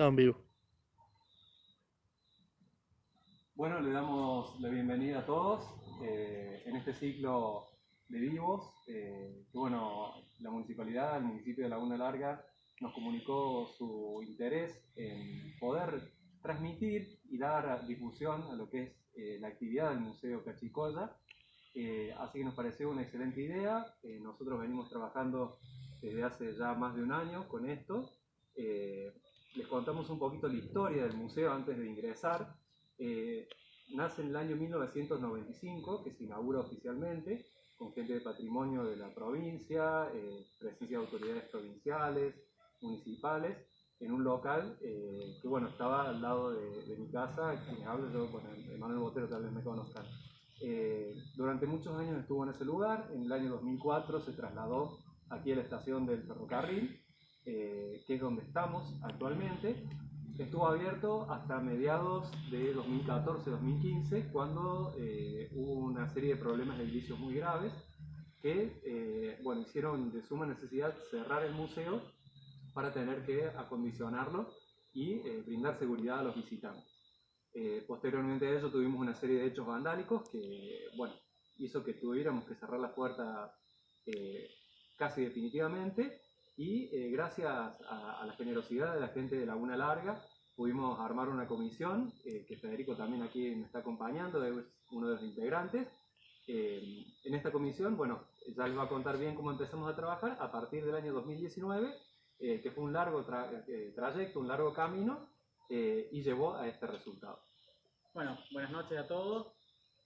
Está en vivo. Bueno, le damos la bienvenida a todos en este ciclo de vivos. Bueno, la municipalidad, el municipio de Laguna Larga, nos comunicó su interés en poder transmitir y dar difusión a lo que es la actividad del Museo Cachicoya. Así que nos pareció una excelente idea. Nosotros venimos trabajando desde hace ya más de un año con esto. Les contamos un poquito la historia del museo antes de ingresar. Nace en el año 1995, que se inaugura oficialmente, con gente de patrimonio de la provincia, presencia de autoridades provinciales, municipales, en un local que bueno, estaba al lado de mi casa, quienes hablo yo con Emanuel Botero, tal vez me conozcan. Durante muchos años estuvo en ese lugar. En el año 2004 se trasladó aquí a la estación del ferrocarril, que es donde estamos actualmente. Estuvo abierto hasta mediados de 2014-2015, cuando hubo una serie de problemas edilicios muy graves que bueno, hicieron de suma necesidad cerrar el museo para tener que acondicionarlo y brindar seguridad a los visitantes. Posteriormente a ello tuvimos una serie de hechos vandálicos que bueno, hizo que tuviéramos que cerrar la puerta casi definitivamente. Y gracias a la generosidad de la gente de Laguna Larga pudimos armar una comisión, que Federico también aquí me está acompañando, es uno de los integrantes. En esta comisión, bueno, ya les va a contar bien cómo empezamos a trabajar a partir del año 2019, que fue un largo trayecto, un largo camino, y llevó a este resultado. Bueno, buenas noches a todos.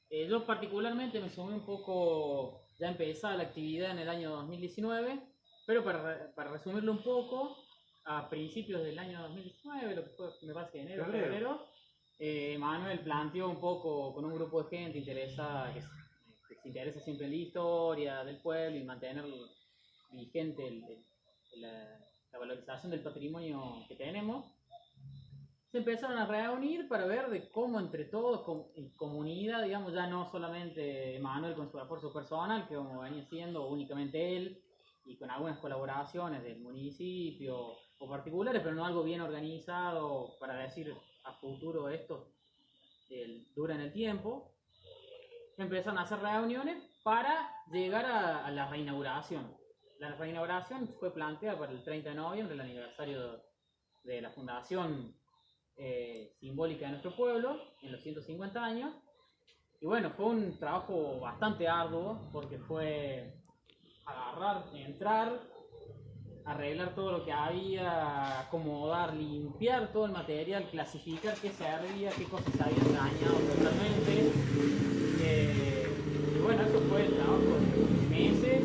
Yo particularmente me sumé un poco, ya empezada la actividad en el año 2019, pero para resumirlo un poco, a principios del año 2019, lo que fue, me parece que enero, febrero, Manuel planteó un poco con un grupo de gente interesada, que se interesa siempre en la historia del pueblo y mantener vigente la valorización del patrimonio que tenemos. Se empezaron a reunir para ver de cómo entre todos, en comunidad, digamos, ya no solamente Manuel con su esfuerzo personal, que como venía siendo únicamente él, y con algunas colaboraciones del municipio o particulares, pero no algo bien organizado para decir a futuro esto dura en el tiempo. Empezaron a hacer reuniones para llegar a la reinauguración. La reinauguración fue planteada para el 30 de noviembre, el aniversario de la fundación simbólica de nuestro pueblo, en los 150 años. Y bueno, fue un trabajo bastante arduo, porque fue agarrar, entrar, arreglar todo lo que había, acomodar, limpiar todo el material, clasificar qué servía, qué cosas se habían dañado totalmente. Y bueno, eso fue el trabajo de meses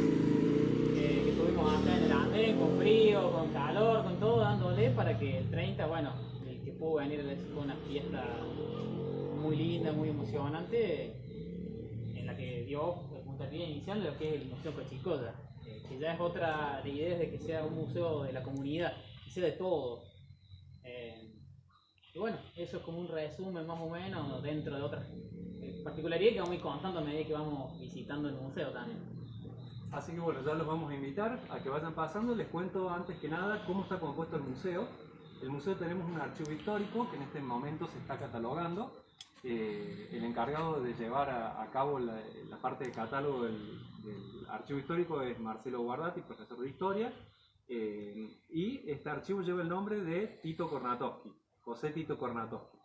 que estuvimos acá en el andén, con frío, con calor, con todo, dándole para que el 30, bueno, el que pudo venir fue una fiesta muy linda, muy emocionante, en la que dio el puntapié inicial de lo que es el Museo Cachicoya, que ya es otra de ideas de que sea un museo de la comunidad, que sea de todo. Y bueno, eso es como un resumen más o menos dentro de otras particularidades que vamos a ir contando a medida que vamos visitando el museo también. Así que bueno, ya los vamos a invitar a que vayan pasando. Les cuento antes que nada cómo está compuesto el museo. El museo tenemos un archivo histórico que en este momento se está catalogando. El encargado de llevar a cabo la parte de catálogo del archivo histórico es Marcelo Guardati, profesor de historia, y este archivo lleva el nombre de Tito Kornatowski, José Tito Kornatowski.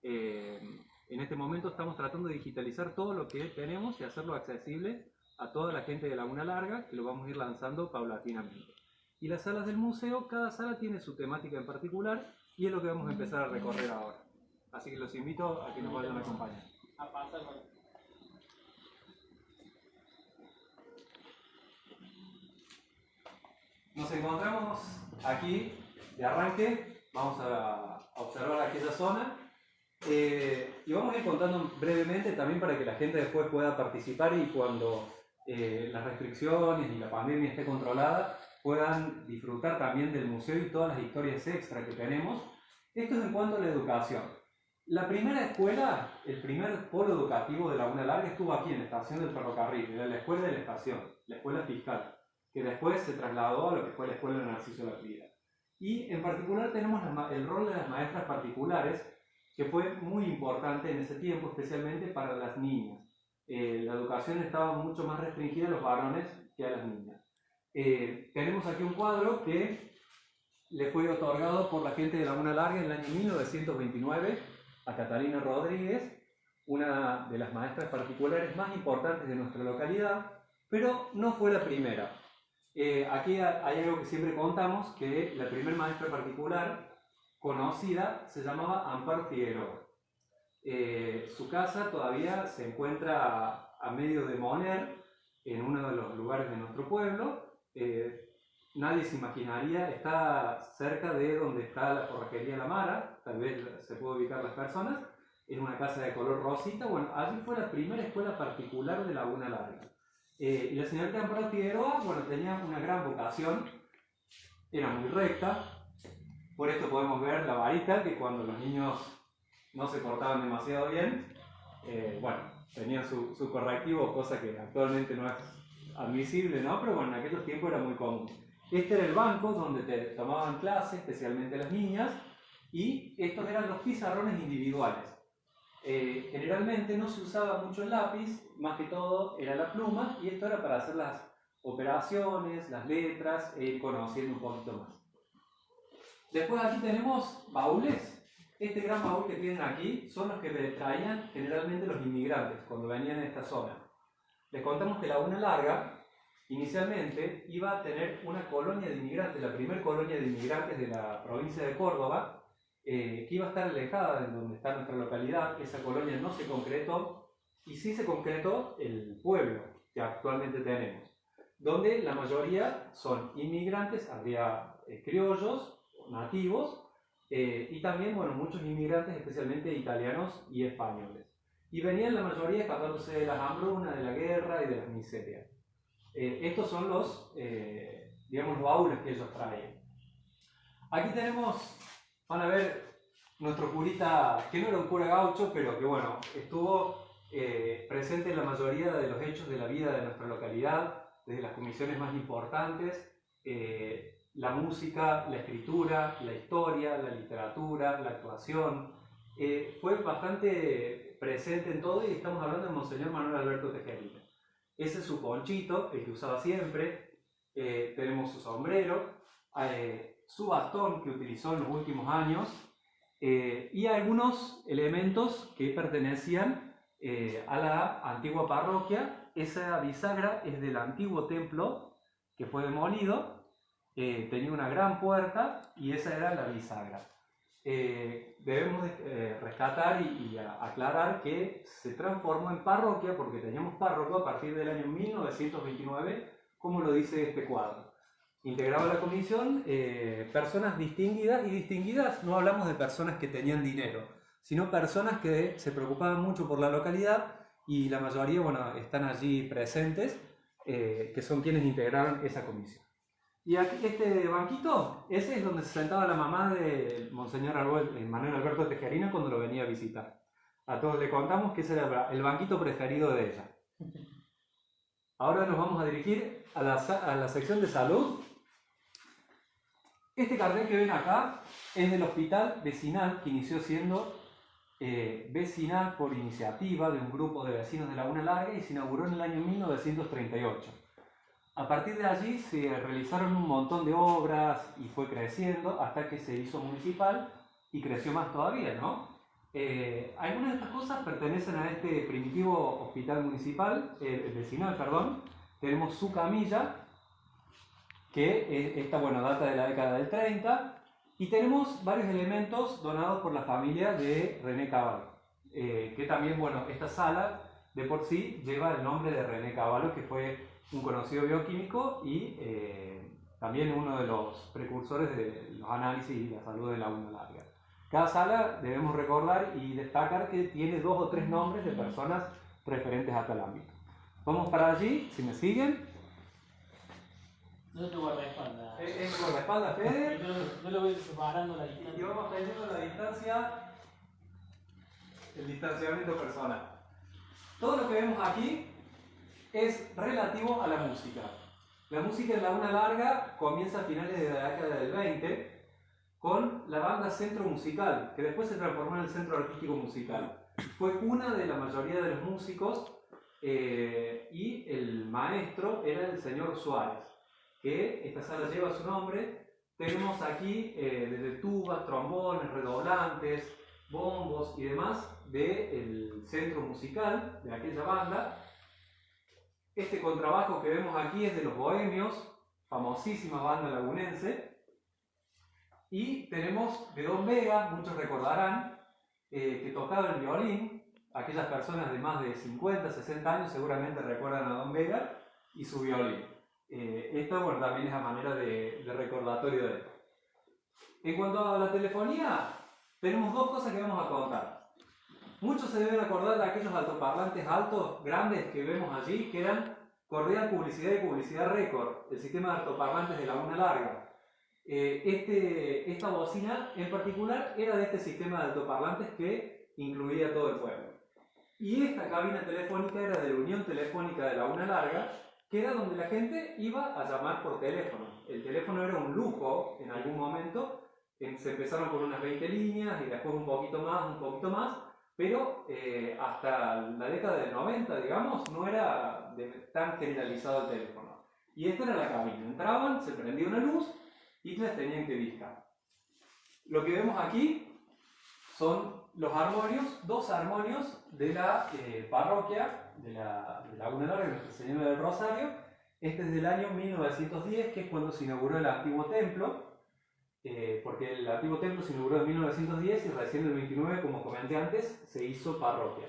En este momento estamos tratando de digitalizar todo lo que tenemos y hacerlo accesible a toda la gente de Laguna Larga, que lo vamos a ir lanzando paulatinamente. Y las salas del museo, cada sala tiene su temática en particular, y es lo que vamos a empezar a recorrer ahora. Así que los invito a que nos vayan a acompañar. Nos encontramos aquí de arranque, vamos a observar aquella zona y vamos a ir contando brevemente también para que la gente después pueda participar y cuando las restricciones y la pandemia esté controlada puedan disfrutar también del museo y todas las historias extra que tenemos. Esto es en cuanto a la educación. La primera escuela, el primer polo educativo de Laguna Larga estuvo aquí en la estación del ferrocarril, era la escuela de la estación, la escuela fiscal, que después se trasladó a lo que fue la escuela de Narciso Laprida. Y en particular tenemos el rol de las maestras particulares, que fue muy importante en ese tiempo, especialmente para las niñas. La educación estaba mucho más restringida a los varones que a las niñas. Tenemos aquí un cuadro que le fue otorgado por la gente de Laguna Larga en el año 1929 a Catalina Rodríguez, una de las maestras particulares más importantes de nuestra localidad, pero no fue la primera. Aquí hay algo que siempre contamos, que la primera maestra particular conocida se llamaba Amparo Figueroa. Su casa todavía se encuentra a medio de Moner, en uno de los lugares de nuestro pueblo. Nadie se imaginaría, está cerca de donde está la forrajería La Mara, tal vez se puede ubicar las personas. Es una casa de color rosita. Bueno, allí fue la primera escuela particular de Laguna Larga. Y la señorita Amparo Figueroa, bueno, tenía una gran vocación, era muy recta. Por esto podemos ver la varita, que cuando los niños no se portaban demasiado bien, bueno, tenían su correctivo, cosa que actualmente no es admisible, ¿no? Pero bueno, en aquellos tiempos era muy común. Este era el banco donde te tomaban clases, especialmente las niñas, y estos eran los pizarrones individuales. Generalmente no se usaba mucho el lápiz, más que todo era la pluma, y esto era para hacer las operaciones, las letras, conociendo un poquito más. Después aquí tenemos baúles. Este gran baúl que tienen aquí son los que traían generalmente los inmigrantes cuando venían a esta zona. Les contamos que Laguna Larga inicialmente iba a tener una colonia de inmigrantes, la primera colonia de inmigrantes de la provincia de Córdoba, que iba a estar alejada de donde está nuestra localidad. Esa colonia no se concretó, y sí se concretó el pueblo que actualmente tenemos, donde la mayoría son inmigrantes, habría criollos, nativos, y también, bueno, muchos inmigrantes, especialmente italianos y españoles. Y venían la mayoría escapándose de las hambrunas, de la guerra y de las miserias. Estos son los, digamos, los baúles que ellos traen. Aquí tenemos, van a ver, nuestro curita, que no era un cura gaucho, pero que, bueno, estuvo presente en la mayoría de los hechos de la vida de nuestra localidad, desde las comisiones más importantes, la música, la escritura, la historia, la literatura, la actuación. Fue bastante presente en todo, y estamos hablando de Monseñor Manuel Alberto Tejerina. Ese es su ponchito, el que usaba siempre. Tenemos su sombrero, su bastón que utilizó en los últimos años, y algunos elementos que pertenecían a la antigua parroquia. Esa bisagra es del antiguo templo que fue demolido. Tenía una gran puerta y esa era la bisagra. Debemos rescatar y aclarar que se transformó en parroquia porque teníamos párroco a partir del año 1929, como lo dice este cuadro. Integraba la comisión personas distinguidas, y distinguidas no hablamos de personas que tenían dinero, sino personas que se preocupaban mucho por la localidad, y la mayoría, bueno, están allí presentes, que son quienes integraron esa comisión. Y aquí, este banquito, ese es donde se sentaba la mamá de Monseñor Manuel Alberto Tejerina cuando lo venía a visitar. A todos le contamos que ese era el banquito preferido de ella. Ahora nos vamos a dirigir a la sección de salud. Este cartel que ven acá es del hospital vecinal, que inició siendo vecinal por iniciativa de un grupo de vecinos de Laguna Larga, y se inauguró en el año 1938. A partir de allí se realizaron un montón de obras y fue creciendo hasta que se hizo municipal y creció más todavía, ¿no? Algunas de estas cosas pertenecen a este primitivo hospital municipal, vecinal, perdón. Tenemos su camilla, que esta, bueno, data de la década del 30, y tenemos varios elementos donados por la familia de René Cavallo, que también, bueno, esta sala de por sí lleva el nombre de René Cavallo, que fue un conocido bioquímico y también uno de los precursores de los análisis y la salud de Laguna Larga. Cada sala, debemos recordar y destacar que tiene 2 o 3 nombres de personas referentes a tal ámbito. Vamos para allí, si me siguen. No te guardaespaldas. Es guardaespaldas, Fede. Yo lo voy separando la distancia. Y vamos teniendo la distancia, el distanciamiento personal. Todo lo que vemos aquí es relativo a la música. La música en Laguna Larga comienza a finales de la década del 20. con la banda Centro Musical, que después se transformó en el Centro Artístico Musical. Fue cuna de la mayoría de los músicos y el maestro era el señor Suárez, que esta sala lleva su nombre. Tenemos aquí desde tubas, trombones, redoblantes, bombos y demás del centro musical de aquella banda. Este contrabajo que vemos aquí es de Los Bohemios, famosísima banda lagunense. Y tenemos de Don Vega, muchos recordarán, que tocaba el violín. Aquellas personas de más de 50, 60 años seguramente recuerdan a Don Vega y su violín. Esto bueno, también es a manera de recordatorio de él. En cuanto a la telefonía, tenemos dos cosas que vamos a contar. Muchos se deben acordar de aquellos altoparlantes altos, grandes que vemos allí, que eran Cordial Publicidad y Publicidad Récord, el sistema de altoparlantes de Laguna Larga. Esta bocina en particular era de este sistema de altoparlantes que incluía todo el pueblo. Y esta cabina telefónica era de la Unión Telefónica de Laguna Larga, que era donde la gente iba a llamar por teléfono. El teléfono era un lujo en algún momento. Se empezaron con unas 20 líneas y después un poquito más, pero hasta la década del 90, digamos, no era tan generalizado el teléfono. Y esta era la cabina. Entraban, se prendía una luz y les tenían que discar. Lo que vemos aquí son los armonios, dos armonios de la parroquia de Laguna Larga, de Nuestra Señora del Rosario. Este es del año 1910, que es cuando se inauguró el antiguo templo, porque el antiguo templo se inauguró en 1910 y recién en el 29, como comenté antes, se hizo parroquia.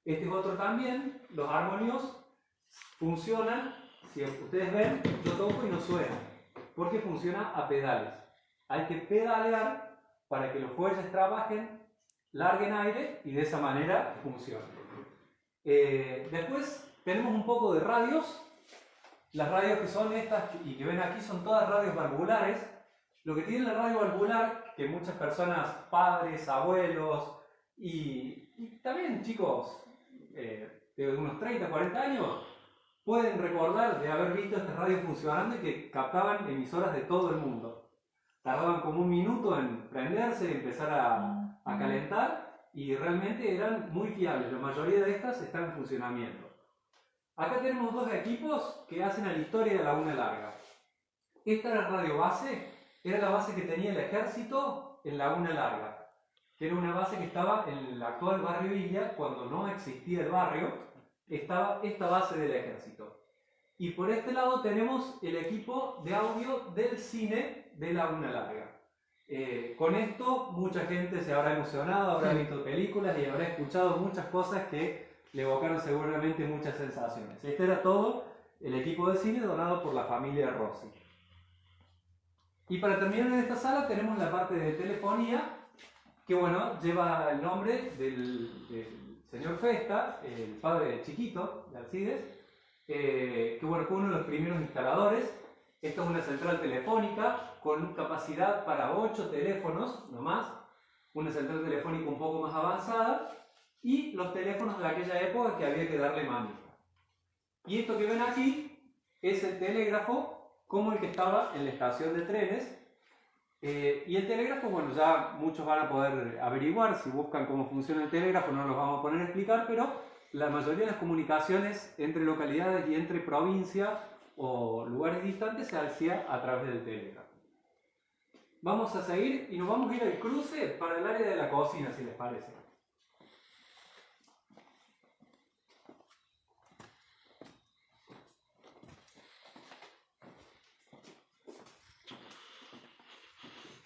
Este es otro también. Los armonios funcionan, si ustedes ven, yo toco y no suena, porque funciona a pedales. Hay que pedalear para que los fuelles trabajen, larguen aire y de esa manera funciona. Después tenemos un poco de radios. Las radios que son estas y que ven aquí son todas radios valvulares. Lo que tiene la radio valvular, que muchas personas, padres, abuelos y también chicos de unos 30, 40 años, pueden recordar de haber visto estas radios funcionando y que captaban emisoras de todo el mundo. Tardaban como un minuto en prenderse y empezar a calentar, y realmente eran muy fiables. La mayoría de estas están en funcionamiento. Acá tenemos dos equipos que hacen a la historia de Laguna Larga. Esta era la radio base, era la base que tenía el ejército en Laguna Larga, que era una base que estaba en el actual barrio Villa. Cuando no existía el barrio, estaba esta base del ejército. Y por este lado tenemos el equipo de audio del cine de Laguna Larga. Con esto mucha gente se habrá emocionado, habrá visto películas y habrá escuchado muchas cosas que le evocaron seguramente muchas sensaciones. Este era todo el equipo de cine donado por la familia Rossi. Y para terminar en esta sala tenemos la parte de telefonía, que bueno, lleva el nombre del señor Festa, el padre de Chiquito, de Alcides, que bueno, fue uno de los primeros instaladores. Esta es una central telefónica con capacidad para 8 teléfonos, no más, una central telefónica un poco más avanzada, y los teléfonos de aquella época que había que darle manija. Y esto que ven aquí es el telégrafo, como el que estaba en la estación de trenes. Y el telégrafo, bueno, ya muchos van a poder averiguar, si buscan cómo funciona el telégrafo, no los vamos a poner a explicar, pero la mayoría de las comunicaciones entre localidades y entre provincias o lugares distantes se hacía a través del telégrafo. Vamos a seguir y nos vamos a ir al cruce para el área de la cocina, si les parece.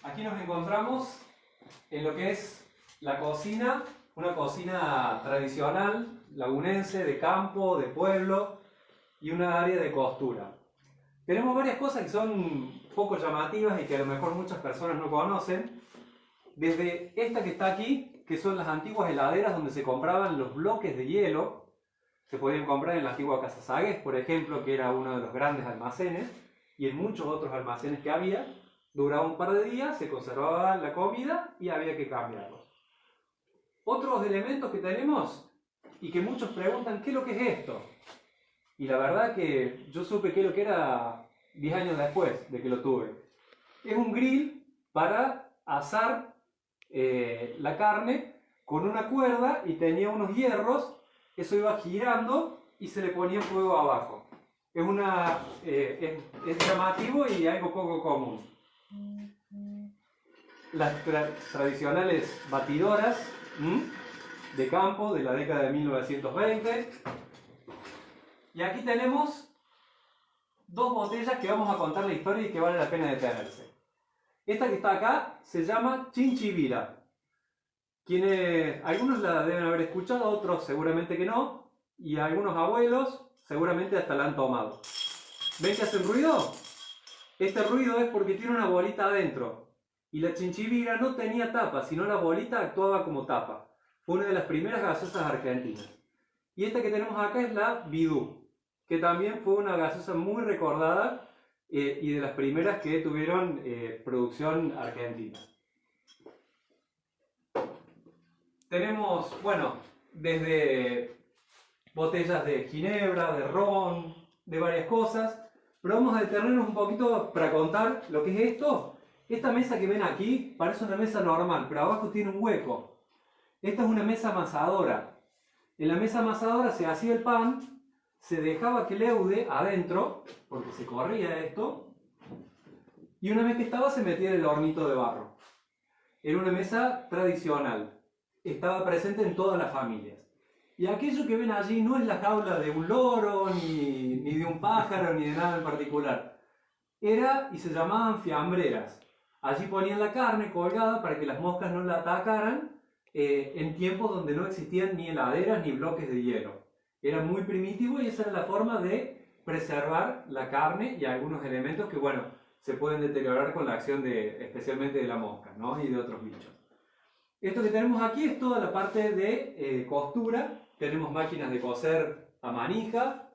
Aquí nos encontramos en lo que es la cocina, una cocina tradicional, lagunense, de campo, de pueblo, y una área de costura. Tenemos varias cosas que son poco llamativas y que a lo mejor muchas personas no conocen. Desde esta que está aquí, que son las antiguas heladeras donde se compraban los bloques de hielo. Se podían comprar en la antigua Casa Sagués, por ejemplo, que era uno de los grandes almacenes, y en muchos otros almacenes que había. Duraba un par de días, se conservaba la comida y había que cambiarlo. Otros elementos que tenemos y que muchos preguntan, ¿qué es lo que es esto? Y la verdad que yo supe qué es lo que era 10 años después de que lo tuve. Es un grill para asar la carne con una cuerda y tenía unos hierros, eso iba girando y se le ponía fuego abajo. Es llamativo y algo poco común. Las tradicionales batidoras de campo de la década de 1920. Y aquí tenemos dos botellas que vamos a contar la historia y que vale la pena detenerse. Esta que está acá se llama Chinchivira. Algunos la deben haber escuchado, otros seguramente que no, y algunos abuelos seguramente hasta la han tomado. ¿Ven que hacen ruido? Este ruido es porque tiene una bolita adentro. Y la Chinchivira no tenía tapa, sino la bolita actuaba como tapa. Fue una de las primeras gaseosas argentinas. Y esta que tenemos acá es la Bidú, que también fue una gaseosa muy recordada y de las primeras que tuvieron producción argentina. Tenemos, bueno, desde botellas de ginebra, de ron, de varias cosas, pero vamos a detenernos un poquito para contar lo que es esto. Esta mesa que ven aquí parece una mesa normal, pero abajo tiene un hueco. Esta es una mesa amasadora. En la mesa amasadora se hacía el pan, se dejaba que leude adentro, porque se corría esto, y una vez que estaba se metía en el hornito de barro. Era una mesa tradicional, estaba presente en todas las familias. Y aquello que ven allí no es la jaula de un loro, ni de un pájaro, ni de nada en particular. Era y se llamaban fiambreras. Allí ponían la carne colgada para que las moscas no la atacaran en tiempos donde no existían ni heladeras ni bloques de hielo. Era muy primitivo y esa era la forma de preservar la carne y algunos elementos que, bueno, se pueden deteriorar con la acción especialmente de la mosca, ¿no? Y de otros bichos. Esto que tenemos aquí es toda la parte de costura. Tenemos máquinas de coser a manija,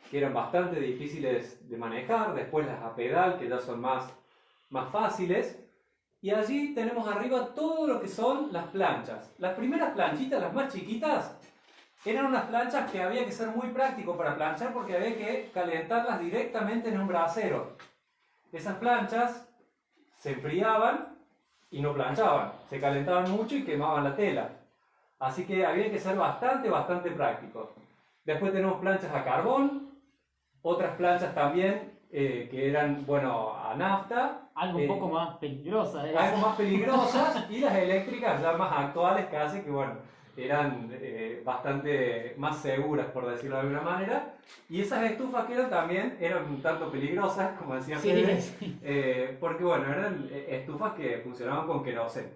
que eran bastante difíciles de manejar, después las a pedal, que ya son más fáciles. Y allí tenemos arriba todo lo que son las planchas. Las primeras planchitas, las más chiquitas, eran unas planchas que había que ser muy práctico para planchar porque había que calentarlas directamente en un brasero. Esas planchas se enfriaban y no planchaban, se calentaban mucho y quemaban la tela. Así que había que ser bastante práctico. Después tenemos planchas a carbón, otras planchas también que eran, bueno, a nafta. Algo un poco más peligrosas. Algo más peligrosas y las eléctricas ya más actuales casi que, bueno, eran bastante más seguras, por decirlo de alguna manera. Y esas estufas que eran un tanto peligrosas, como decía Fede, porque, bueno, eran estufas que funcionaban con queroseno.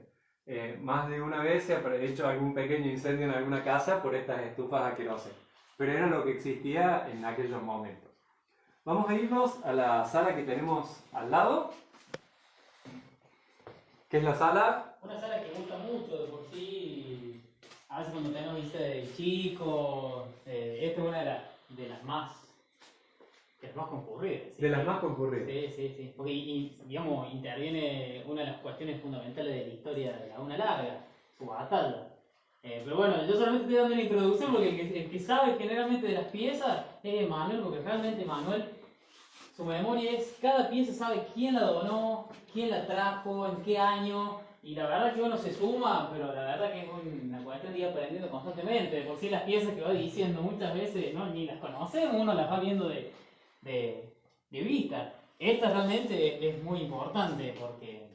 Más de una vez se ha hecho algún pequeño incendio en alguna casa por estas estufas a queroseno. Pero era lo que existía en aquellos momentos. Vamos a irnos a la sala que tenemos al lado, que es la sala... Una sala que gusta mucho de por sí. A veces cuando tenemos visita de chicos, esta es una de las más concurridas. De las más concurridas. Sí. Porque, digamos, interviene una de las cuestiones fundamentales de la historia de Laguna Larga, su batalla. Pero bueno, yo solamente estoy dando una introducción porque el que sabe generalmente de las piezas es Manuel, porque realmente Manuel, su memoria es, cada pieza sabe quién la donó, quién la trajo, en qué año, y la verdad que uno se suma, pero la verdad que es una cuestión de ir aprendiendo constantemente. Por si las piezas que va diciendo muchas veces no, ni las conocemos, uno las va viendo de vista. Esta realmente es muy importante porque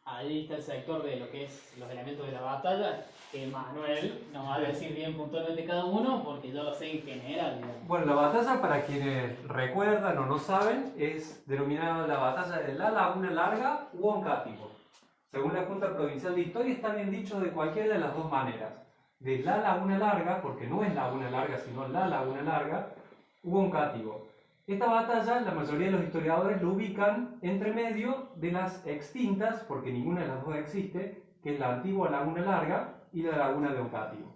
ahí está el sector de lo que es los elementos de la batalla, que Manuel nos va a decir bien puntualmente cada uno, porque yo lo sé en general. Digamos. Bueno, la batalla, para quienes recuerdan o no saben, es denominada la batalla de la Laguna Larga u Oncático. Según la Junta Provincial de Historia, está bien dicho de cualquiera de las dos maneras. De la Laguna Larga, porque no es Laguna Larga, sino la Laguna Larga, u Oncático. Esta batalla, la mayoría de los historiadores lo ubican entre medio de las extintas, porque ninguna de las dos existe, que es la antigua Laguna Larga y la Laguna de Oncático.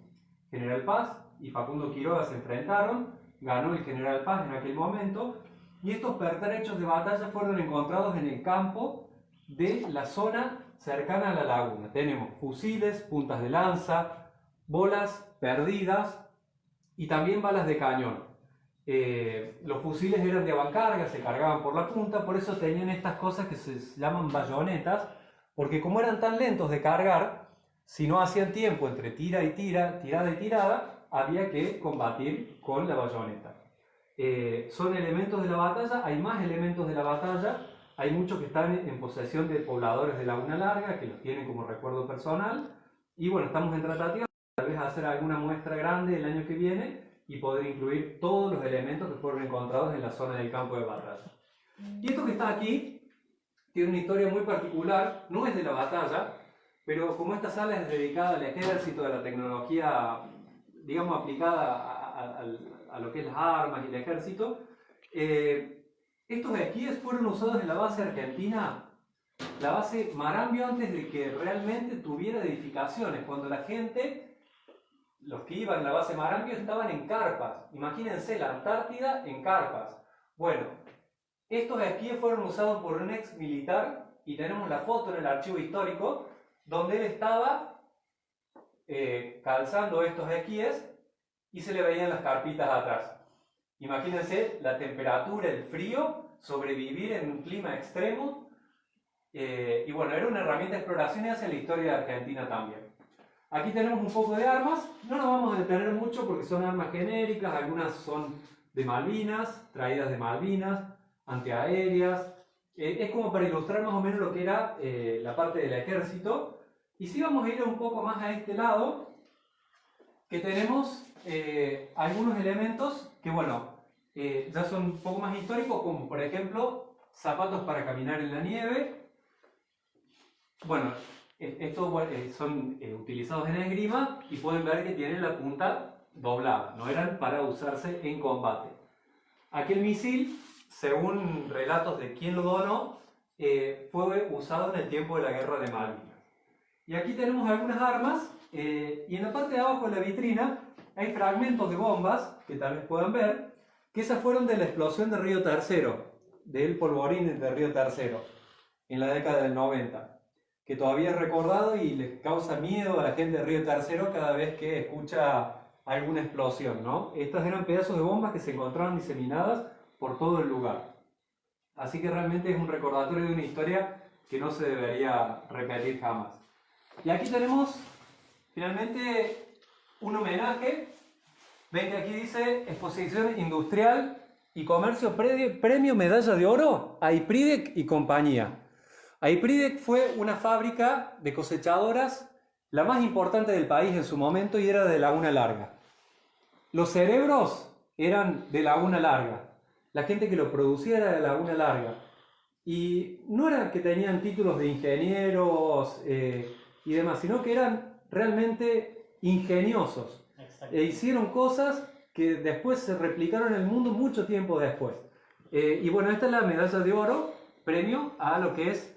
General Paz y Facundo Quiroga se enfrentaron, ganó el General Paz en aquel momento, y estos pertrechos de batalla fueron encontrados en el campo de la zona cercana a la laguna. Tenemos fusiles, puntas de lanza, bolas perdidas y también balas de cañón. Los fusiles eran de avancarga, se cargaban por la punta, por eso tenían estas cosas que se llaman bayonetas, porque como eran tan lentos de cargar, si no hacían tiempo entre tira y tira, tirada y tirada, había que combatir con la bayoneta. Son elementos de la batalla, hay más elementos de la batalla, hay muchos que están en posesión de pobladores de Laguna Larga, que los tienen como recuerdo personal, y bueno, estamos en tratativa, tal vez hacer alguna muestra grande el año que viene y poder incluir todos los elementos que fueron encontrados en la zona del campo de batalla. Y esto que está aquí tiene una historia muy particular, no es de la batalla, pero como esta sala es dedicada al ejército, a la tecnología, digamos, aplicada a lo que es las armas y el ejército, estos esquíes fueron usados en la base argentina, la base Marambio, antes de que realmente tuviera edificaciones, cuando la gente, los que iban a la base Marambio, estaban en carpas. Imagínense la Antártida en carpas. Bueno, estos esquíes fueron usados por un ex militar y tenemos la foto en el archivo histórico donde él estaba calzando estos esquíes y se le veían las carpitas atrás. Imagínense la temperatura, el frío, sobrevivir en un clima extremo. Y bueno, era una herramienta de exploración y hacia la historia de Argentina también. Aquí tenemos un poco de armas, no nos vamos a detener mucho porque son armas genéricas, algunas son de Malvinas, traídas de Malvinas, antiaéreas. Es como para ilustrar más o menos lo que era la parte del ejército. Y si vamos a ir un poco más a este lado, que tenemos algunos elementos que, bueno, ya son un poco más históricos, como por ejemplo zapatos para caminar en la nieve. Bueno, estos son utilizados en esgrima y pueden ver que tienen la punta doblada, no eran para usarse en combate. Aquel misil, según relatos de quien lo donó, fue usado en el tiempo de la guerra de Malvinas. Y aquí tenemos algunas armas, y en la parte de abajo de la vitrina hay fragmentos de bombas, que tal vez puedan ver, que esas fueron de la explosión de Río Tercero, del polvorín de Río Tercero, en la década del 90. Que todavía es recordado y les causa miedo a la gente de Río Tercero cada vez que escucha alguna explosión, ¿no? Estas eran pedazos de bombas que se encontraban diseminadas por todo el lugar. Así que realmente es un recordatorio de una historia que no se debería repetir jamás. Y aquí tenemos finalmente un homenaje. Ven que aquí dice Exposición Industrial y Comercio Premio Medalla de Oro a Ipridec y compañía. Ipridec fue una fábrica de cosechadoras, la más importante del país en su momento, y era de Laguna Larga. Los cerebros eran de Laguna Larga, la gente que lo producía era de Laguna Larga. Y no eran que tenían títulos de ingenieros y demás, sino que eran realmente ingeniosos. E hicieron cosas que después se replicaron en el mundo mucho tiempo después. Y bueno, esta es la medalla de oro, premio a lo que es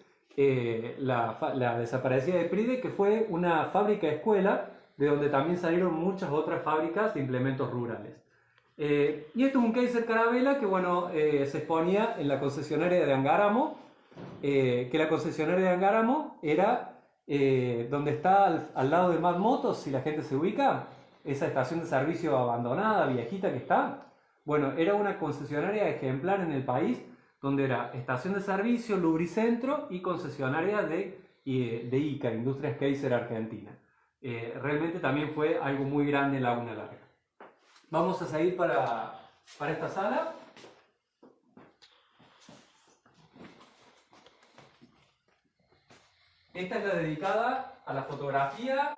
la desaparecida de Ipridec, que fue una fábrica escuela de donde también salieron muchas otras fábricas de implementos rurales. Y esto es un Kaiser Carabela que, bueno, se exponía en la concesionaria de Angaramo, que la concesionaria de Angaramo era donde está al lado de Mad Motos, si la gente se ubica, esa estación de servicio abandonada, viejita que está. Bueno, era una concesionaria ejemplar en el país, donde era estación de servicio, lubricentro y concesionaria de ICA, Industrias Kaiser Argentina. Realmente también fue algo muy grande en Laguna Larga. Vamos a seguir para esta sala. Esta es la dedicada a la fotografía,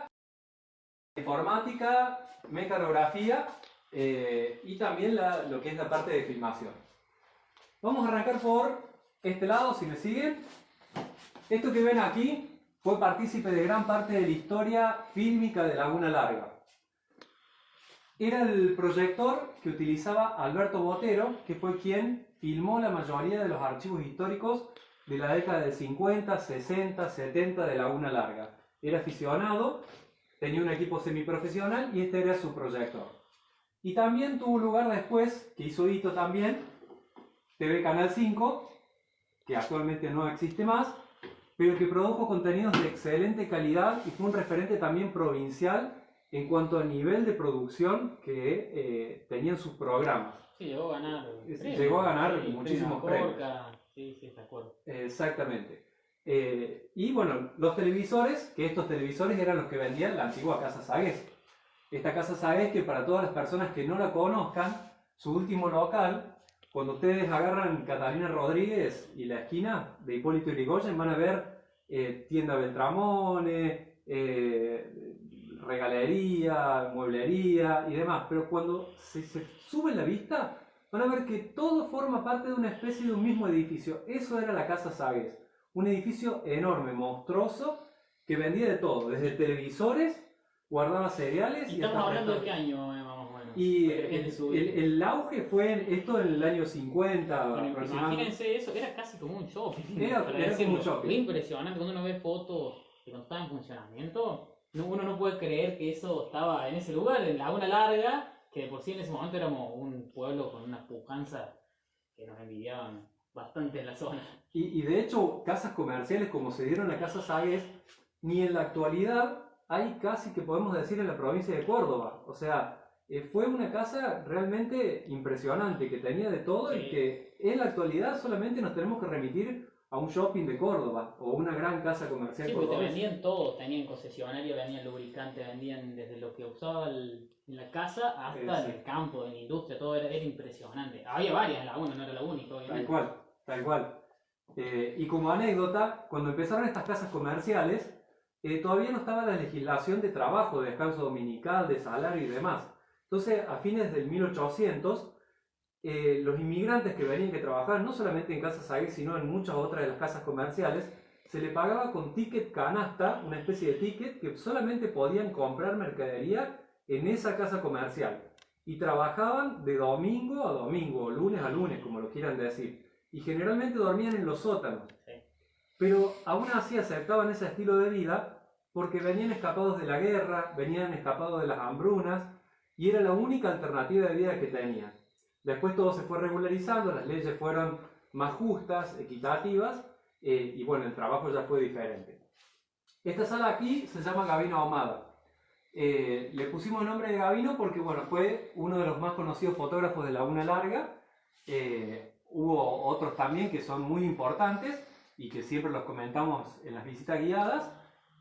informática, mecanografía y también lo que es la parte de filmación. Vamos a arrancar por este lado, si me siguen. Esto que ven aquí fue partícipe de gran parte de la historia fílmica de Laguna Larga. Era el proyector que utilizaba Alberto Botero, que fue quien filmó la mayoría de los archivos históricos de la década del 50, 60, 70 de Laguna Larga. Era aficionado, tenía un equipo semiprofesional y este era su proyector. Y también tuvo lugar después, que hizo hito también, TV Canal 5, que actualmente no existe más, pero que produjo contenidos de excelente calidad y fue un referente también provincial en cuanto al nivel de producción que tenían sus programas. Sí, llegó a ganar. Llegó a ganar muchísimos premios. Sí, está de acuerdo. Exactamente. Y bueno, los televisores, que estos televisores eran los que vendían la antigua Casa Sagués. Esta Casa Sagués, que para todas las personas que no la conozcan, su último local, cuando ustedes agarran Catalina Rodríguez y la esquina de Hipólito Yrigoyen, van a ver tienda Beltramone, regalería, mueblería y demás. Pero cuando se sube la vista, van a ver que todo forma parte de una especie de un mismo edificio. Eso era la Casa Sagués. Un edificio enorme, monstruoso, que vendía de todo, desde televisores, guardaba cereales ¿Y y estamos hasta hablando de restaurantes. qué año, más o menos? Y Para que la gente se ubique. el auge fue esto en el año 50 Bueno, aproximadamente. imagínense eso, era casi como un shopping. Era para como decirlo. un shopping. Fue impresionante cuando uno ve fotos de cuando estaba en funcionamiento. Uno no puede creer que eso estaba en ese lugar, en Laguna Larga, que de por sí en ese momento éramos un pueblo con una pujanza que nos envidiaban bastante en la zona. Y de hecho, casas comerciales como se dieron la Casa Sagués, ni en la actualidad hay casi que podemos decir en la provincia de Córdoba. O sea, fue una casa realmente impresionante, que tenía de todo y Sí. que en la actualidad solamente nos tenemos que remitir a un shopping de Córdoba o una gran casa comercial Sí, porque te cordobesa. vendían todo, tenían concesionario, vendían lubricante, vendían desde lo que usaba en la casa hasta Sí. en el campo, en la industria, todo era impresionante. Había varias en Laguna, no era la única, Tal obviamente. cual, tal cual. Y como anécdota, cuando empezaron estas casas comerciales, todavía no estaba la legislación de trabajo, de descanso dominical, de salario y demás. Entonces, a fines del 1800, los inmigrantes que venían que trabajar no solamente en Casa Sagués, sino en muchas otras de las casas comerciales, se le pagaba con ticket canasta, una especie de ticket que solamente podían comprar mercadería en esa casa comercial. Y trabajaban de domingo a domingo, o lunes a lunes, como lo quieran decir. Y generalmente dormían en los sótanos. Sí. Pero aún así aceptaban ese estilo de vida porque venían escapados de la guerra, venían escapados de las hambrunas y era la única alternativa de vida que tenían. Después todo se fue regularizando, las leyes fueron más justas, equitativas y bueno, el trabajo ya fue diferente. Esta sala aquí se llama Gabino Ahumada. Le pusimos el nombre de Gabino porque bueno, fue uno de los más conocidos fotógrafos de Laguna Larga. Hubo otros también que son muy importantes y que siempre los comentamos en las visitas guiadas.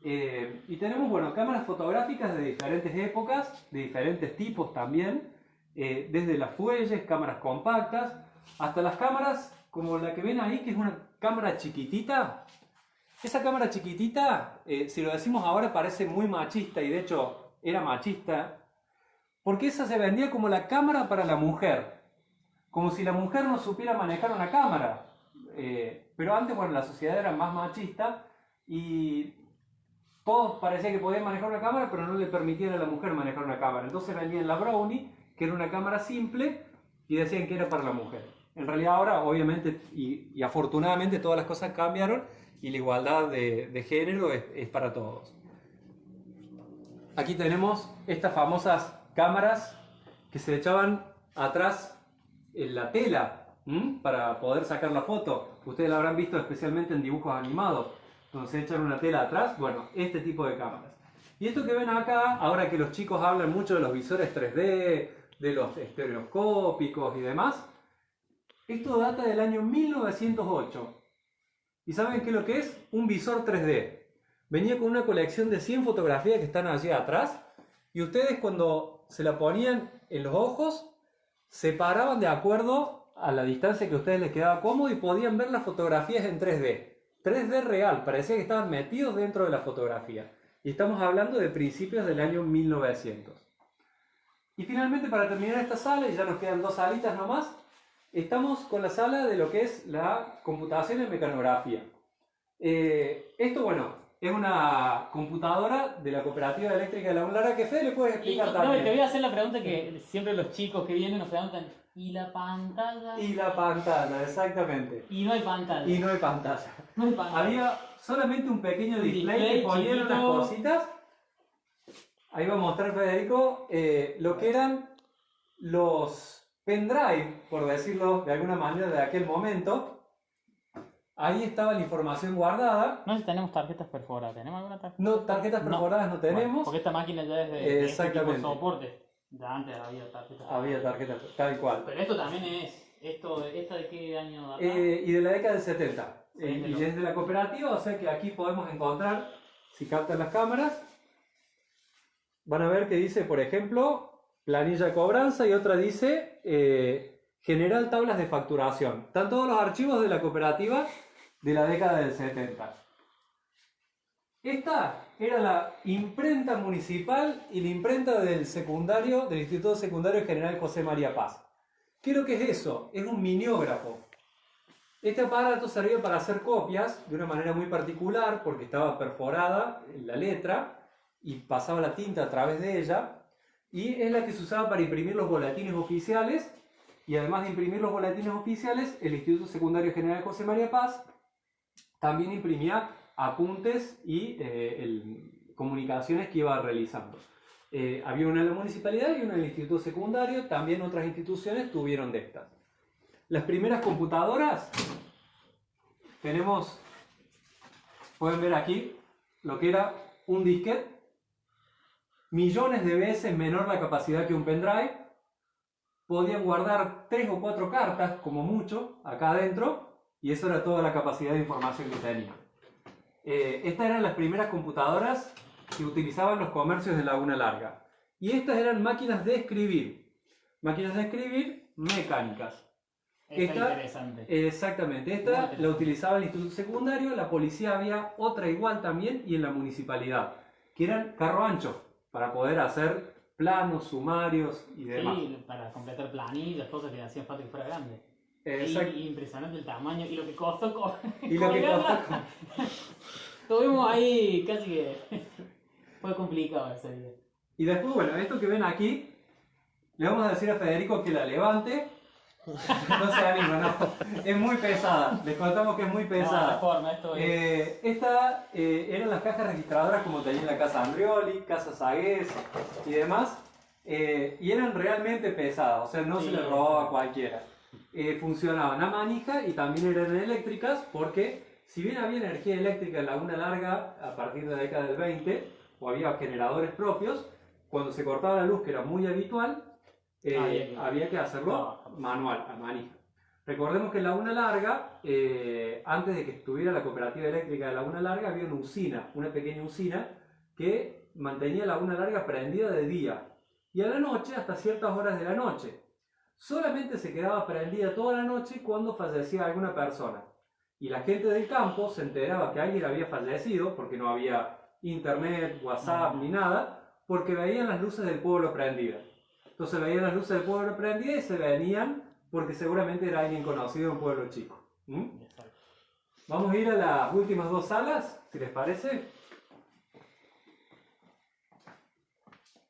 Y tenemos, bueno, cámaras fotográficas de diferentes épocas, de diferentes tipos también, desde las fuelles, cámaras compactas, hasta las cámaras como la que ven ahí, que es una cámara chiquitita. Esa cámara chiquitita, si lo decimos ahora, parece muy machista y de hecho era machista, porque esa se vendía como la cámara para la mujer, como si la mujer no supiera manejar una cámara. Pero antes, bueno, la sociedad era más machista y todos parecía que podían manejar una cámara, pero no le permitían a la mujer manejar una cámara. Entonces vendían la Brownie, que era una cámara simple, y decían que era para la mujer. En realidad ahora, obviamente, y afortunadamente todas las cosas cambiaron, y la igualdad de género es para todos. Aquí tenemos estas famosas cámaras que se echaban atrás en la tela para poder sacar la foto. Ustedes la habrán visto especialmente en dibujos animados, donde se echan una tela atrás. Bueno, este tipo de cámaras. Y esto que ven acá, ahora que los chicos hablan mucho de los visores 3D, de los estereoscópicos y demás, esto data del año 1908. ¿Y saben qué es lo que es? Un visor 3D. Venía con una colección de 100 fotografías que están allí atrás, y ustedes cuando se la ponían en los ojos, se paraban de acuerdo a la distancia que a ustedes les quedaba cómodo y podían ver las fotografías en 3D. 3D real, parecía que estaban metidos dentro de la fotografía. Y estamos hablando de principios del año 1900. Y finalmente, para terminar esta sala, y ya nos quedan dos salitas nomás, estamos con la sala de lo que es la computación en mecanografía. Esto, bueno, es una computadora de la Cooperativa Eléctrica de Laguna Larga que Fede le puede explicar No, también. te voy a hacer la pregunta que siempre los chicos que vienen nos preguntan, ¿y la pantalla? Y la pantalla, exactamente. Y no hay pantalla. Y no hay pantalla. No hay pantalla. Había solamente un pequeño Un display display que ponían chiquito. unas cositas. Ahí va a mostrar Federico lo que eran los pendrive, por decirlo de alguna manera, de aquel momento. Ahí estaba la información guardada. No sé si tenemos tarjetas perforadas. ¿Tenemos alguna tarjeta? No, tarjetas perforadas no tenemos. Bueno, porque esta máquina ya es de este tipo Exactamente. de soporte. Ya antes había tarjetas. Había tarjetas, tal cual. Pero esto también es. ¿Esta de qué año data? Y de la década del 70. y desde la cooperativa, o sea que aquí podemos encontrar, si captan las cámaras, van a ver que dice, por ejemplo, planilla de cobranza y otra dice general tablas de facturación. Están todos los archivos de la cooperativa de la década del 70. Esta era la imprenta municipal y la imprenta del secundario, del Instituto Secundario General José María Paz. ¿Qué es lo que es eso? Es un miniógrafo. Este aparato servía para hacer copias de una manera muy particular porque estaba perforada la letra y pasaba la tinta a través de ella, y es la que se usaba para imprimir los boletines oficiales, y además de imprimir los boletines oficiales, el Instituto Secundario General José María Paz también imprimía apuntes y comunicaciones que iba realizando. Había una en la municipalidad y una en el Instituto Secundario, también otras instituciones tuvieron de estas. Las primeras computadoras, pueden ver aquí lo que era un disquete, millones de veces menor la capacidad que un pendrive, podían guardar 3 o 4 cartas, como mucho, acá adentro, y eso era toda la capacidad de información que tenía. Estas eran las primeras computadoras que utilizaban los comercios de Laguna Larga. Y estas eran máquinas de escribir mecánicas. Esta interesante. Exactamente, esta la utilizaba el Instituto Secundario, la policía había otra igual también, y en la municipalidad, que eran carro ancho, para poder hacer planos, sumarios y demás. Sí, para completar planillas, cosas que hacían falta que fuera grande. Impresionante el tamaño y lo que costó. Tuvimos ahí casi que fue complicado ese día. Y después, bueno, esto que ven aquí, le vamos a decir a Federico que la levante. No se anima, no. Es muy pesada. Les contamos que es muy pesada. Esta eran las cajas registradoras como tenía en la casa Andrioli, casa Sagués y demás. Y eran realmente pesadas, o sea, no se les robaba a cualquiera. Funcionaban a manija y también eran eléctricas, porque si bien había energía eléctrica en Laguna Larga a partir de la década del 20, o había generadores propios, cuando se cortaba la luz, que era muy habitual, había que hacerlo manual, a manija. Recordemos que en Laguna Larga, antes de que estuviera la cooperativa eléctrica de Laguna Larga, había una usina, una pequeña usina, que mantenía Laguna Larga prendida de día y a la noche hasta ciertas horas de la noche. Solamente se quedaba prendida toda la noche cuando fallecía alguna persona. Y la gente del campo se enteraba que alguien había fallecido, porque no había internet, WhatsApp ni nada, porque veían las luces del pueblo prendidas. Entonces veían las luces del pueblo prendidas y se venían porque seguramente era alguien conocido en un pueblo chico. Vamos a ir a las últimas 2 salas, si les parece.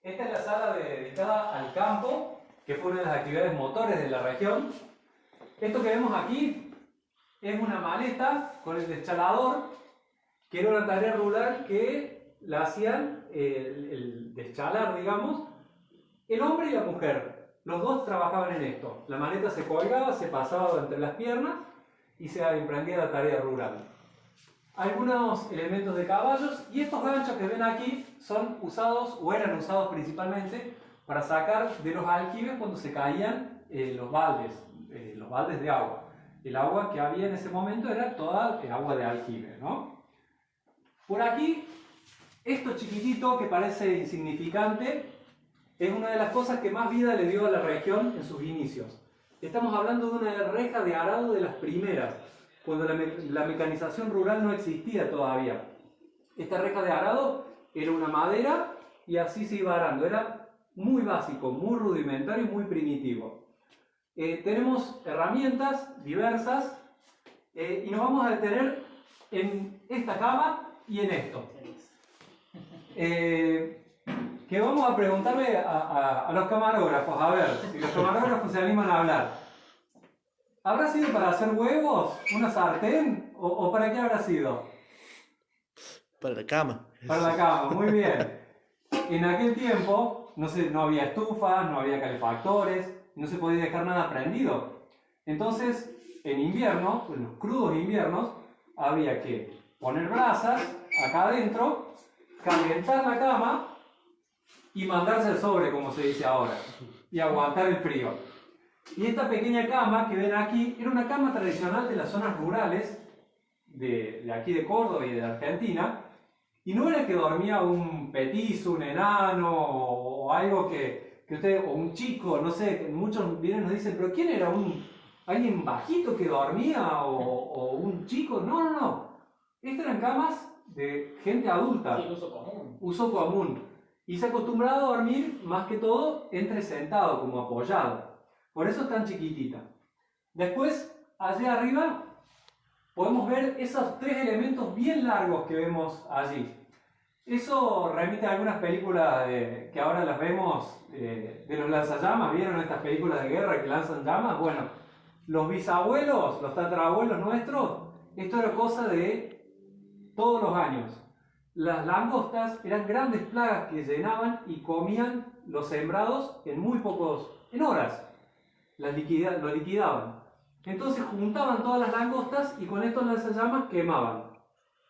Esta es la sala dedicada al campo, que fue una de las actividades motores de la región. Esto que vemos aquí es una maleta con el deschalador, que era una tarea rural que la hacían, el deschalar, digamos, el hombre y la mujer. Los dos trabajaban en esto. La maleta se colgaba, se pasaba entre las piernas y se emprendía la tarea rural. Algunos elementos de caballos, y estos ganchos que ven aquí son usados, o eran usados principalmente, para sacar de los aljibes cuando se caían los baldes de agua. El agua que había en ese momento era toda el agua de aljibe, ¿no? Por aquí, esto chiquitito que parece insignificante, es una de las cosas que más vida le dio a la región en sus inicios. Estamos hablando de una reja de arado de las primeras, cuando la mecanización rural no existía todavía. Esta reja de arado era una madera y así se iba arando. Era muy básico, muy rudimentario y muy primitivo. Tenemos herramientas diversas y nos vamos a detener en esta cama y en esto. Que vamos a preguntarle a los camarógrafos, a ver si los camarógrafos se animan a hablar. ¿Habrá sido para hacer huevos? ¿Una sartén? ¿O para qué habrá sido? Para la cama. Para la cama, muy bien. En aquel tiempo no había estufas, no había calefactores, no se podía dejar nada prendido. Entonces, en invierno, en los crudos inviernos, había que poner brasas acá adentro, calentar la cama y mandarse el sobre, como se dice ahora, y aguantar el frío. Y esta pequeña cama que ven aquí era una cama tradicional de las zonas rurales de aquí de Córdoba y de Argentina, y no era que dormía un petizo, un enano o algo que usted, o un chico, no sé, muchos vienen y nos dicen, pero ¿quién era? ¿Alguien bajito que dormía o un chico? No, no, no. Estas eran camas de gente adulta. Sí, uso común. Uso común. Y se acostumbraba a dormir, más que todo, entre sentado, como apoyado. Por eso es tan chiquitita. Después, allá arriba, podemos ver esos tres elementos bien largos que vemos allí. Eso remite a algunas películas que ahora las vemos de los lanzallamas. ¿Vieron estas películas de guerra que lanzan llamas? Bueno, los bisabuelos, los tatarabuelos nuestros, esto era cosa de todos los años. Las langostas eran grandes plagas que llenaban y comían los sembrados en horas. Lo liquidaban. Entonces juntaban todas las langostas y con estos lanzallamas quemaban.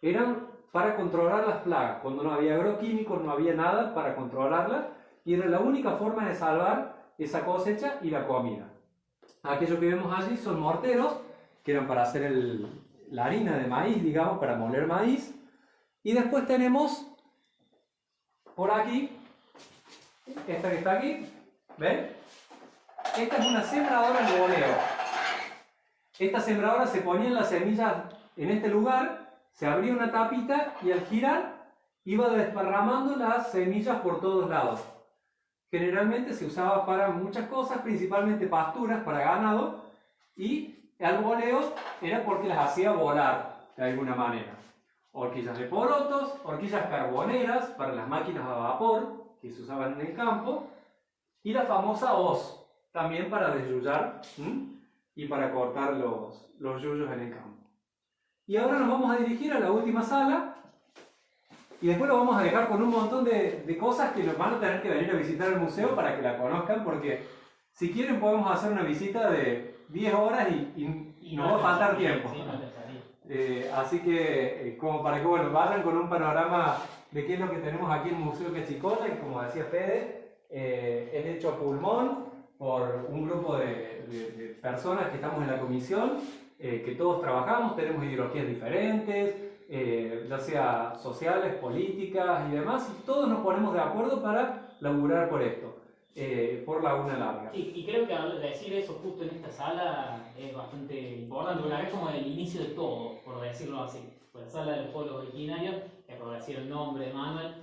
Eran para controlar las plagas. Cuando no había agroquímicos, no había nada para controlarlas, y era la única forma de salvar esa cosecha y la comida. Aquello que vemos allí son morteros, que eran para hacer la harina de maíz, digamos, para moler maíz. Y después tenemos por aquí, esta que está aquí, ¿ven? Esta es una sembradora de boleo. Esta sembradora se ponían las semillas en este lugar, se abría una tapita y al girar iba desparramando las semillas por todos lados. Generalmente se usaba para muchas cosas, principalmente pasturas para ganado, y el boleo era porque las hacía volar de alguna manera. Horquillas de porotos, horquillas carboneras para las máquinas a vapor que se usaban en el campo, y la famosa hoz, también para desyullar y para cortar los yuyos en el campo. Y ahora nos vamos a dirigir a la última sala, y después lo vamos a dejar con un montón de cosas que nos van a tener que venir a visitar el museo para que la conozcan, porque si quieren podemos hacer una visita de 10 horas y nos va a faltar tiempo. Así que, como para que vayan con un panorama de qué es lo que tenemos aquí en el Museo Quechicola, que como decía Fede, es hecho a pulmón por un grupo de personas que estamos en la comisión, que todos trabajamos, tenemos ideologías diferentes, ya sea sociales, políticas y demás, y todos nos ponemos de acuerdo para laburar por esto, por Laguna Larga. Y creo que decir eso justo en esta sala es bastante importante, porque es como el inicio de todo, por decirlo así. Por la sala de los pueblos originarios, que por decir el nombre de Manuel,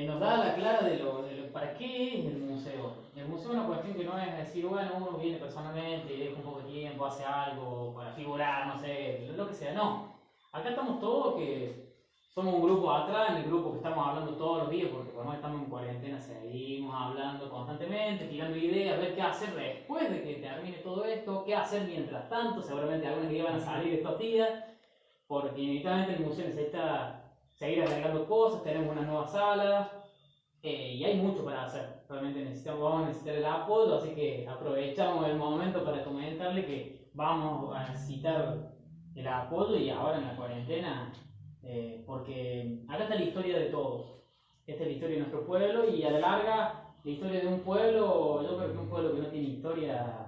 nos da la clara de lo para qué es el museo. El museo es una cuestión que no es decir, bueno, uno viene personalmente, deja un poco de tiempo, hace algo para figurar, no sé, lo que sea, no. Acá estamos todos que somos un grupo atrás, en el grupo que estamos hablando todos los días, porque como estamos en cuarentena seguimos hablando constantemente, tirando ideas, a ver qué hacer después de que termine todo esto, qué hacer mientras tanto. Seguramente algunas ideas van a salir estos días, porque inevitablemente el museo necesita seguir agregando cosas, tenemos una nueva sala, y hay mucho para hacer. Realmente vamos a necesitar el apoyo, así que aprovechamos el momento para comentarle que vamos a necesitar el apoyo, y ahora en la cuarentena, porque acá está la historia de todos. Esta es la historia de nuestro pueblo, y a la larga la historia de un pueblo, yo creo que un pueblo que no tiene historia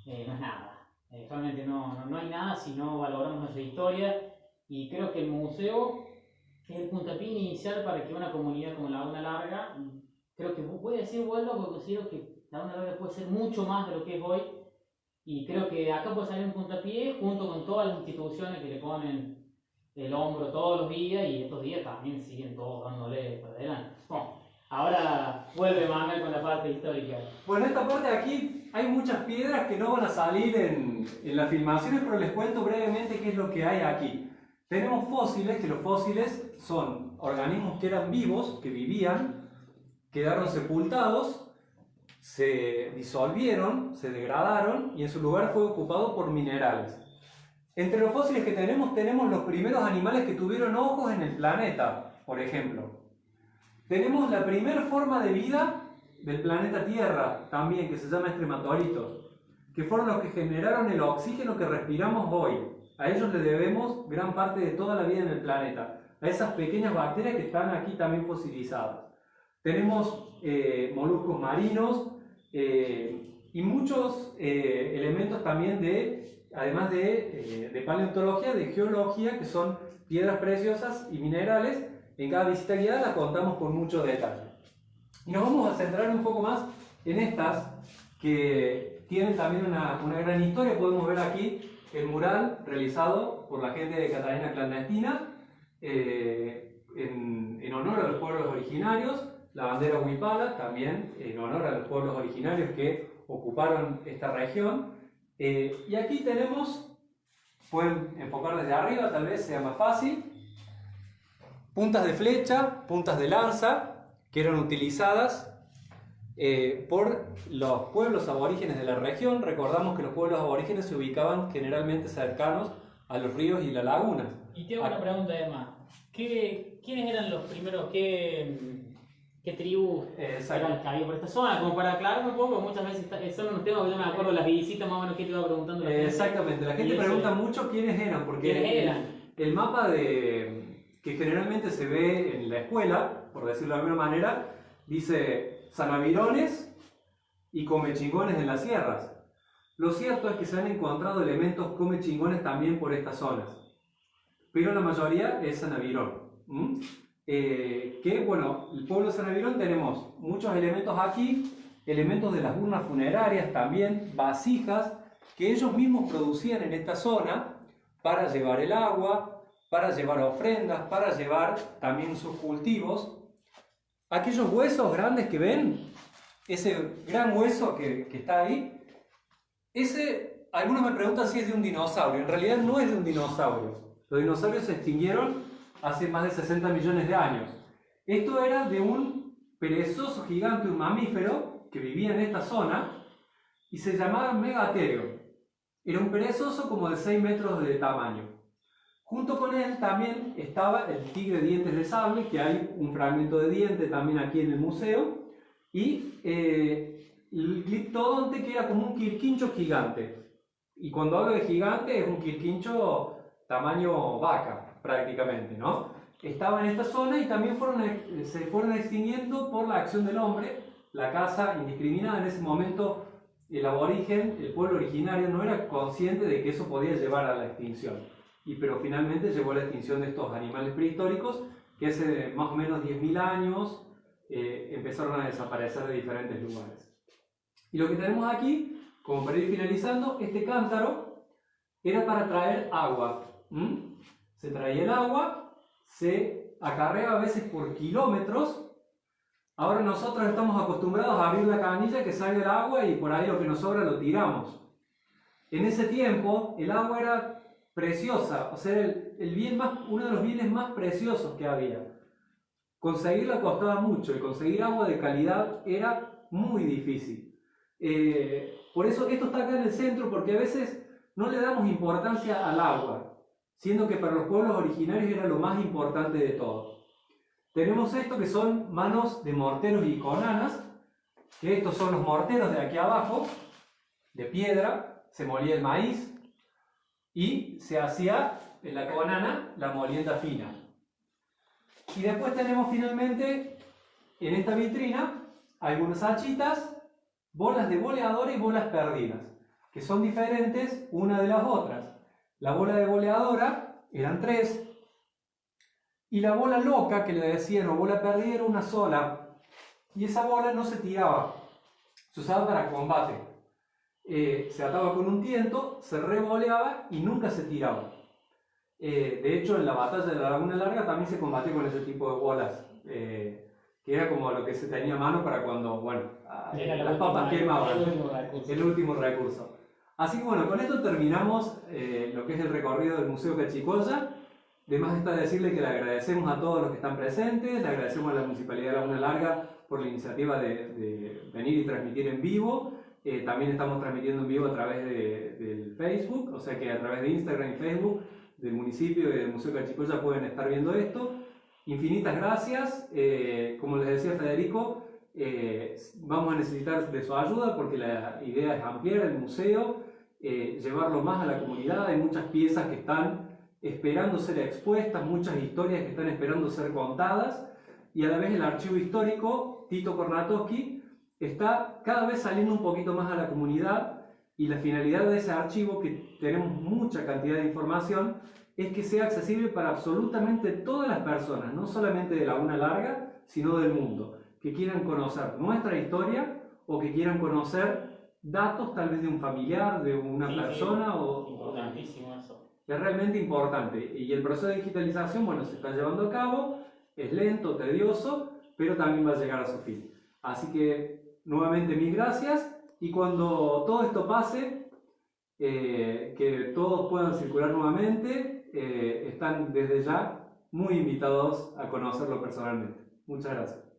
no es nada. Realmente no hay nada si no valoramos nuestra historia, y creo que el museo es el puntapié inicial para que una comunidad como Laguna Larga, creo que voy a decir vuelvo porque considero que Laguna Larga puede ser mucho más de lo que es hoy, y creo que acá puede salir un puntapié junto con todas las instituciones que le ponen el hombro todos los días, y estos días también siguen todos dándole para adelante. Bueno, ahora vuelve Manuel con la parte histórica. Bueno, esta parte de aquí hay muchas piedras que no van a salir en las filmaciones, pero les cuento brevemente qué es lo que hay aquí. Tenemos fósiles, que los fósiles son organismos que eran vivos, que vivían, quedaron sepultados, se disolvieron, se degradaron y en su lugar fue ocupado por minerales. Entre los fósiles que tenemos los primeros animales que tuvieron ojos en el planeta, por ejemplo. Tenemos la primera forma de vida del planeta Tierra, también, que se llama estrematolitos, que fueron los que generaron el oxígeno que respiramos hoy. A ellos le debemos gran parte de toda la vida en el planeta, a esas pequeñas bacterias que están aquí también fosilizadas. Tenemos moluscos marinos y muchos elementos también de además de paleontología, de geología, que son piedras preciosas y minerales. En cada visita guiada la contamos con mucho detalle. Y nos vamos a centrar un poco más en estas que tienen también una gran historia. Podemos ver aquí el mural realizado por la gente de Catalina Clandestina en honor a los pueblos originarios, la bandera huipala también en honor a los pueblos originarios que ocuparon esta región. Y aquí tenemos, pueden enfocar desde arriba, tal vez sea más fácil, puntas de flecha, puntas de lanza, que eran utilizadas por los pueblos aborígenes de la región. Recordamos que los pueblos aborígenes se ubicaban generalmente cercanos a los ríos y las lagunas. Y tengo una pregunta además. ¿Quiénes eran los primeros? ¿Qué tribus eran las que había por esta zona? Como para aclararme un poco, muchas veces son unos temas que yo me acuerdo de las visitas más o menos que te iba preguntando. Exactamente, la gente pregunta mucho quiénes eran, porque el mapa que generalmente se ve en la escuela, por decirlo de alguna manera, dice Sanavirones y Comechingones en las sierras. Lo cierto es que se han encontrado elementos comechingones también por estas zonas, pero la mayoría es Sanavirón. Que bueno, el pueblo de Sanavirón tenemos muchos elementos aquí, elementos de las urnas funerarias también, vasijas que ellos mismos producían en esta zona para llevar el agua, para llevar ofrendas, para llevar también sus cultivos. Aquellos huesos grandes que ven, ese gran hueso que está ahí, algunos me preguntan si es de un dinosaurio. En realidad no es de un dinosaurio. Los dinosaurios se extinguieron hace más de 60 millones de años. Esto era de un perezoso gigante, un mamífero, que vivía en esta zona y se llamaba Megatherium. Era un perezoso como de 6 metros de tamaño. Junto con él también estaba el tigre dientes de sable, que hay un fragmento de diente también aquí en el museo, y el Gliptodonte, que era como un quirquincho gigante. Y cuando hablo de gigante es un quirquincho tamaño vaca, prácticamente, ¿no? Estaba en esta zona y también se fueron extinguiendo por la acción del hombre, la caza indiscriminada. En ese momento el aborigen, el pueblo originario, no era consciente de que eso podía llevar a la extinción. Pero finalmente llevó a la extinción de estos animales prehistóricos que hace más o menos 10.000 años empezaron a desaparecer de diferentes lugares. Y lo que tenemos aquí, como para ir finalizando, este cántaro era para traer agua. Se traía el agua, se acarreaba a veces por kilómetros. Ahora nosotros estamos acostumbrados a abrir la canilla, que salga el agua y por ahí lo que nos sobra lo tiramos. En ese tiempo el agua era preciosa, o sea, uno de los bienes más preciosos que había. Conseguirla costaba mucho y conseguir agua de calidad era muy difícil. Por eso esto está acá en el centro, porque a veces no le damos importancia al agua, siendo que para los pueblos originarios era lo más importante de todo. Tenemos esto que son manos de morteros y conanas, que estos son los morteros de aquí abajo, de piedra, se molía el maíz, y se hacía en la conana la molienda fina. Y después tenemos finalmente en esta vitrina algunas hachitas, bolas de boleadora y bolas perdidas, que son diferentes una de las otras. La bola de boleadora eran 3 y la bola loca, que le decían, o bola perdida, era una sola, y esa bola no se tiraba, se usaba para combate. Se ataba con un tiento, se revoleaba y nunca se tiraba. De hecho, en la batalla de la Laguna Larga también se combatió con ese tipo de bolas, que era como lo que se tenía a mano para cuando, bueno, las papas quemaban, el último recurso. Así que bueno, con esto terminamos lo que es el recorrido del Museo Cachicoya. De más está decirle que le agradecemos a todos los que están presentes, le agradecemos a la Municipalidad de Laguna Larga por la iniciativa de venir y transmitir en vivo. También estamos transmitiendo en vivo a través del Facebook, o sea que a través de Instagram y Facebook del municipio y del Museo Cachicoya pueden estar viendo esto. Infinitas gracias. Como les decía Federico, vamos a necesitar de su ayuda porque la idea es ampliar el museo, llevarlo más a la comunidad. Hay muchas piezas que están esperando ser expuestas, muchas historias que están esperando ser contadas, y a la vez el archivo histórico Tito Kornatowski está cada vez saliendo un poquito más a la comunidad y la finalidad de ese archivo, que tenemos mucha cantidad de información, es que sea accesible para absolutamente todas las personas, no solamente de Laguna Larga, sino del mundo, que quieran conocer nuestra historia o que quieran conocer datos tal vez de un familiar, de una persona. Importantísimo eso. Es realmente importante. Y el proceso de digitalización, bueno, se está llevando a cabo, es lento, tedioso, pero también va a llegar a su fin. Así que, nuevamente, mil gracias. Y cuando todo esto pase, que todos puedan circular nuevamente, están desde ya muy invitados a conocerlo personalmente. Muchas gracias.